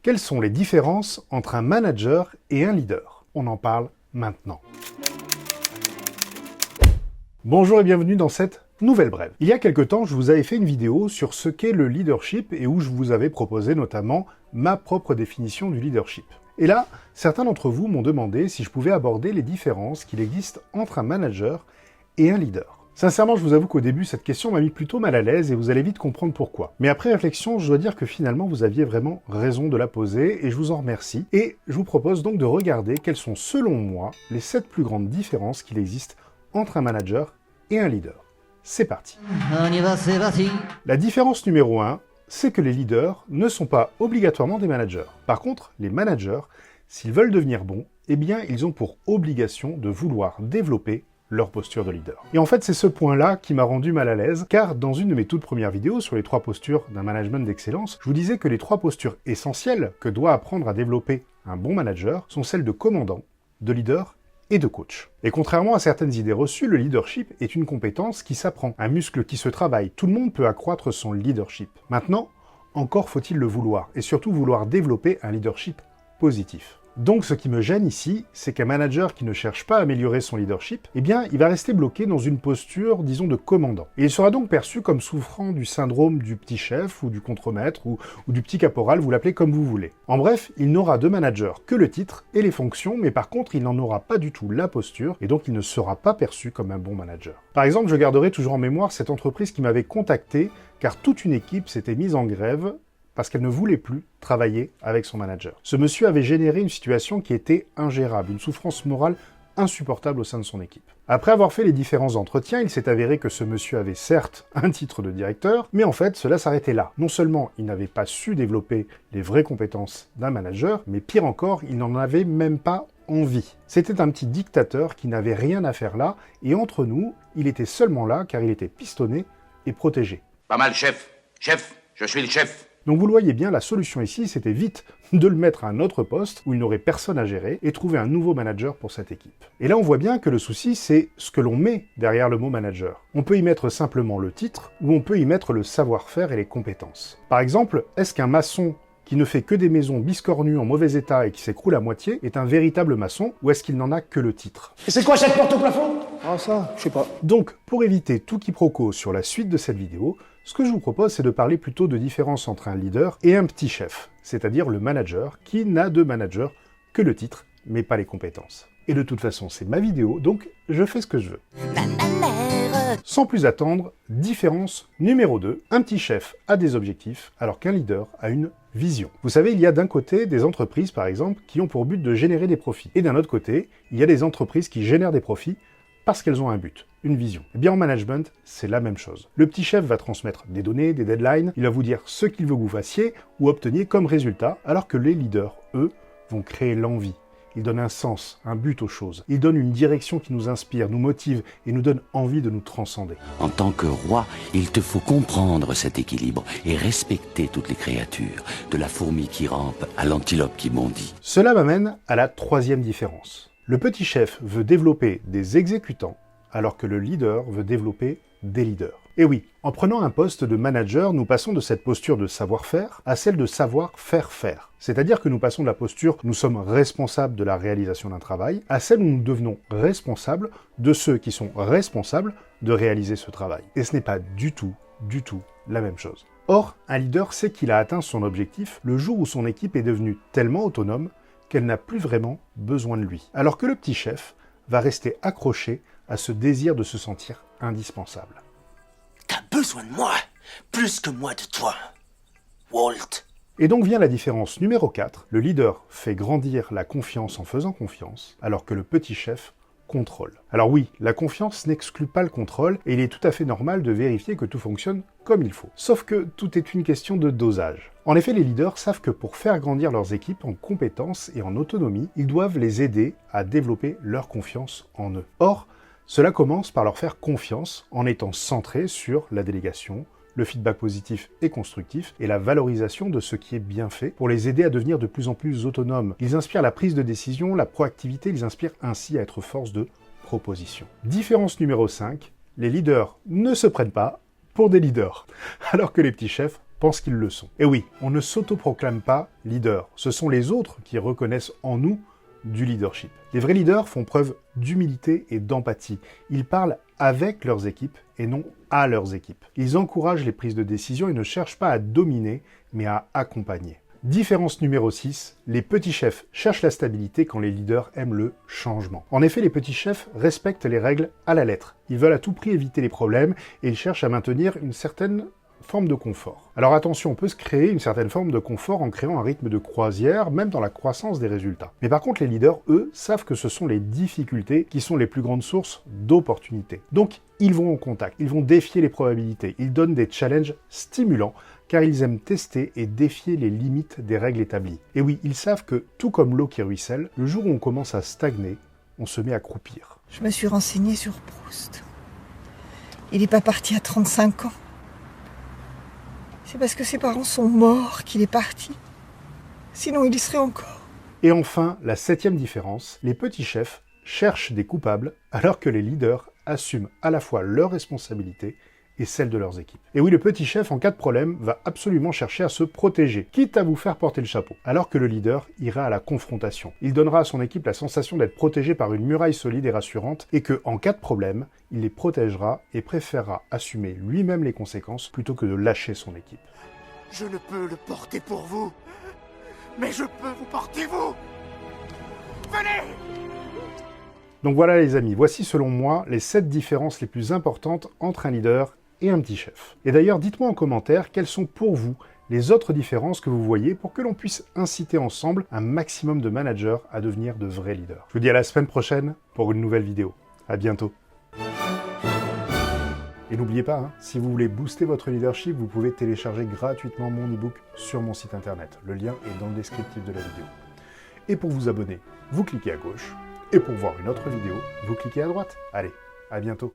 Quelles sont les différences entre un manager et un leader? On en parle maintenant. Bonjour et bienvenue dans cette nouvelle brève. Il y a quelque temps, je vous avais fait une vidéo sur ce qu'est le leadership et où je vous avais proposé notamment ma propre définition du leadership. Et là, certains d'entre vous m'ont demandé si je pouvais aborder les différences qu'il existe entre un manager et un leader. Sincèrement, je vous avoue qu'au début, cette question m'a mis plutôt mal à l'aise et vous allez vite comprendre pourquoi. Mais après réflexion, je dois dire que finalement, vous aviez vraiment raison de la poser et je vous en remercie. Et je vous propose donc de regarder quelles sont, selon moi, les 7 plus grandes différences qu'il existe entre un manager et un leader. C'est parti. On y va, c'est parti. La différence numéro 1, c'est que les leaders ne sont pas obligatoirement des managers. Par contre, les managers, s'ils veulent devenir bons, eh bien, ils ont pour obligation de vouloir développer leur posture de leader. Et en fait, c'est ce point-là qui m'a rendu mal à l'aise, car dans une de mes toutes premières vidéos sur les 3 postures d'un management d'excellence, je vous disais que les 3 postures essentielles que doit apprendre à développer un bon manager sont celles de commandant, de leader et de coach. Et contrairement à certaines idées reçues, le leadership est une compétence qui s'apprend, un muscle qui se travaille. Tout le monde peut accroître son leadership. Maintenant, encore faut-il le vouloir, et surtout vouloir développer un leadership positif. Donc ce qui me gêne ici, c'est qu'un manager qui ne cherche pas à améliorer son leadership, eh bien il va rester bloqué dans une posture, disons, de commandant. Et il sera donc perçu comme souffrant du syndrome du petit chef, ou du contremaître, ou du petit caporal, vous l'appelez comme vous voulez. En bref, il n'aura de manager que le titre et les fonctions, mais par contre il n'en aura pas du tout la posture, et donc il ne sera pas perçu comme un bon manager. Par exemple, je garderai toujours en mémoire cette entreprise qui m'avait contacté, car toute une équipe s'était mise en grève, parce qu'elle ne voulait plus travailler avec son manager. Ce monsieur avait généré une situation qui était ingérable, une souffrance morale insupportable au sein de son équipe. Après avoir fait les différents entretiens, il s'est avéré que ce monsieur avait certes un titre de directeur, mais en fait, cela s'arrêtait là. Non seulement il n'avait pas su développer les vraies compétences d'un manager, mais pire encore, il n'en avait même pas envie. C'était un petit dictateur qui n'avait rien à faire là, et entre nous, il était seulement là car il était pistonné et protégé. Pas mal, chef. Chef, je suis le chef. Donc vous le voyez bien, la solution ici, c'était vite de le mettre à un autre poste où il n'aurait personne à gérer et trouver un nouveau manager pour cette équipe. Et là, on voit bien que le souci, c'est ce que l'on met derrière le mot manager. On peut y mettre simplement le titre ou on peut y mettre le savoir-faire et les compétences. Par exemple, est-ce qu'un maçon qui ne fait que des maisons biscornues en mauvais état et qui s'écroulent à moitié est un véritable maçon ou est-ce qu'il n'en a que le titre? Et c'est quoi cette porte au plafond? Ah ça, je sais pas. Donc, pour éviter tout quiproquo sur la suite de cette vidéo, ce que je vous propose, c'est de parler plutôt de différence entre un leader et un petit chef, c'est-à-dire le manager, qui n'a de manager que le titre, mais pas les compétences. Et de toute façon, c'est ma vidéo, donc je fais ce que je veux. Sans plus attendre, différence numéro 2, un petit chef a des objectifs, alors qu'un leader a une vision. Vous savez, il y a d'un côté des entreprises, par exemple, qui ont pour but de générer des profits. Et d'un autre côté, il y a des entreprises qui génèrent des profits parce qu'elles ont un but, une vision. Et bien en management, c'est la même chose. Le petit chef va transmettre des données, des deadlines, il va vous dire ce qu'il veut que vous fassiez ou obteniez comme résultat, alors que les leaders, eux, vont créer l'envie. Ils donnent un sens, un but aux choses. Ils donnent une direction qui nous inspire, nous motive et nous donne envie de nous transcender. En tant que roi, il te faut comprendre cet équilibre et respecter toutes les créatures, de la fourmi qui rampe à l'antilope qui bondit. Cela m'amène à la 3e différence. Le petit chef veut développer des exécutants, alors que le leader veut développer des leaders. Et oui, en prenant un poste de manager, nous passons de cette posture de savoir-faire à celle de savoir-faire-faire. C'est-à-dire que nous passons de la posture « nous sommes responsables de la réalisation d'un travail » à celle où nous devenons responsables de ceux qui sont responsables de réaliser ce travail. Et ce n'est pas du tout la même chose. Or, un leader sait qu'il a atteint son objectif le jour où son équipe est devenue tellement autonome qu'elle n'a plus vraiment besoin de lui. Alors que le petit chef va rester accroché à ce désir de se sentir indispensable. T'as besoin de moi, plus que moi de toi, Walt. Et donc vient la différence numéro 4, le leader fait grandir la confiance en faisant confiance, alors que le petit chef contrôle. Alors oui, la confiance n'exclut pas le contrôle, et il est tout à fait normal de vérifier que tout fonctionne comme il faut. Sauf que tout est une question de dosage. En effet, les leaders savent que pour faire grandir leurs équipes en compétences et en autonomie, ils doivent les aider à développer leur confiance en eux. Or, cela commence par leur faire confiance en étant centrés sur la délégation, le feedback positif et constructif, et la valorisation de ce qui est bien fait pour les aider à devenir de plus en plus autonomes. Ils inspirent la prise de décision, la proactivité, ils inspirent ainsi à être force de proposition. Différence numéro 5, les leaders ne se prennent pas pour des leaders, alors que les petits chefs pensent qu'ils le sont. Et oui, on ne s'autoproclame pas leader, ce sont les autres qui reconnaissent en nous du leadership. Les vrais leaders font preuve d'humilité et d'empathie. Ils parlent avec leurs équipes et non à leurs équipes. Ils encouragent les prises de décision et ne cherchent pas à dominer, mais à accompagner. Différence numéro 6, les petits chefs cherchent la stabilité quand les leaders aiment le changement. En effet, les petits chefs respectent les règles à la lettre. Ils veulent à tout prix éviter les problèmes et ils cherchent à maintenir une certaine forme de confort. Alors attention, on peut se créer une certaine forme de confort en créant un rythme de croisière, même dans la croissance des résultats. Mais par contre, les leaders, eux, savent que ce sont les difficultés qui sont les plus grandes sources d'opportunités. Donc, ils vont au contact, ils vont défier les probabilités, ils donnent des challenges stimulants, car ils aiment tester et défier les limites des règles établies. Et oui, ils savent que, tout comme l'eau qui ruisselle, le jour où on commence à stagner, on se met à croupir. Je me suis renseignée sur Proust. Il n'est pas parti à 35 ans. C'est parce que ses parents sont morts qu'il est parti. Sinon, il y serait encore. Et enfin, la 7e différence, les petits chefs cherchent des coupables, alors que les leaders assument à la fois leurs responsabilités et celles de leurs équipes. Et oui, le petit chef, en cas de problème, va absolument chercher à se protéger, quitte à vous faire porter le chapeau, alors que le leader ira à la confrontation. Il donnera à son équipe la sensation d'être protégé par une muraille solide et rassurante, et que, en cas de problème, il les protégera et préférera assumer lui-même les conséquences plutôt que de lâcher son équipe. Je ne peux le porter pour vous, mais je peux vous porter vous. Venez! Donc voilà les amis, voici selon moi les 7 différences les plus importantes entre un leader et un petit chef. Et d'ailleurs, dites-moi en commentaire quelles sont pour vous les autres différences que vous voyez pour que l'on puisse inciter ensemble un maximum de managers à devenir de vrais leaders. Je vous dis à la semaine prochaine pour une nouvelle vidéo. À bientôt. Et n'oubliez pas, si vous voulez booster votre leadership, vous pouvez télécharger gratuitement mon e-book sur mon site internet. Le lien est dans le descriptif de la vidéo. Et pour vous abonner, vous cliquez à gauche. Et pour voir une autre vidéo, vous cliquez à droite. Allez, à bientôt.